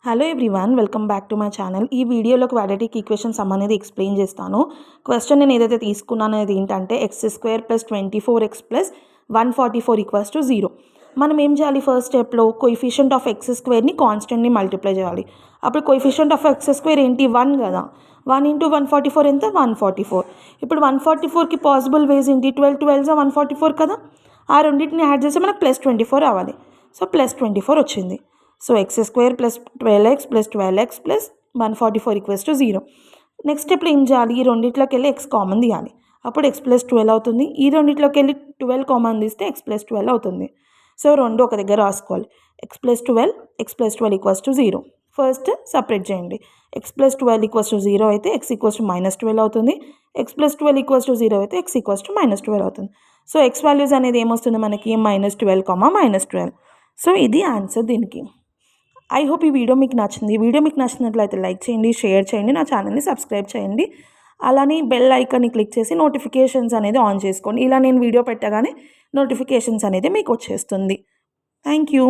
Hello everyone, welcome back to my channel. ఈ వీడియోలో quadratic equation some అనేది explain చేస్తాను. క్వశ్చన్ నేను ఏదైతే తీసుకున్నానో అది ఏంటంటే x² + 24x + 144 = 0. మనం ఏం చేయాలి? ఫస్ట్ స్టెప్లో కోఎఫిషియంట్ ఆఫ్ x² కాన్స్టెంట్ని మల్టిప్లై చేయాలి. అప్పుడు కోఎఫిషియంట్ ఆఫ్ x² ఏంటి? 1 కదా. 1 × 144 ఎంత? 144. ఇప్పుడు 144కి పాసిబుల్ వేస్ ఏంటి? 12 12 144 కదా. ఆ రెండింటిని యాడ్ చేస్తే మనకు +24 రావాలి. సో +24 వచ్చింది. So x² + 12x + 12x + 144 = 0. Next స్టెప్లో ఏం చేయాలి? ఈ రెండిట్లోకి వెళ్ళి x కామన్ తీయాలి. అప్పుడు x + 12 అవుతుంది. ఈ రెండిట్లోకి వెళ్ళి 12 కామన్ తీస్తే x + 12 అవుతుంది. సో రెండు ఒక దగ్గర రాసుకోవాలి. x + 12 = 0. ఫస్ట్ సపరేట్ చేయండి. x + 12 = 0 అయితే x = -12 అవుతుంది. x + 12 = 0 అయితే x = -12 అవుతుంది. సో x వాల్యూస్ అనేది ఏమొస్తుంది మనకి? -12, -12. సో ఇది ఆన్సర్ దీనికి. ఐ హోప్ ఈ వీడియో మీకు నచ్చింది. ఈ వీడియో మీకు నచ్చినట్లయితే లైక్ చేయండి, షేర్ చేయండి, నా ఛానల్ని సబ్స్క్రైబ్ చేయండి. అలానే బెల్ ఐకాన్ని క్లిక్ చేసి నోటిఫికేషన్స్ అనేది ఆన్ చేసుకోండి. ఇలా నేను వీడియో పెట్టగానే నోటిఫికేషన్స్ అనేది మీకు వచ్చేస్తుంది. Thank you.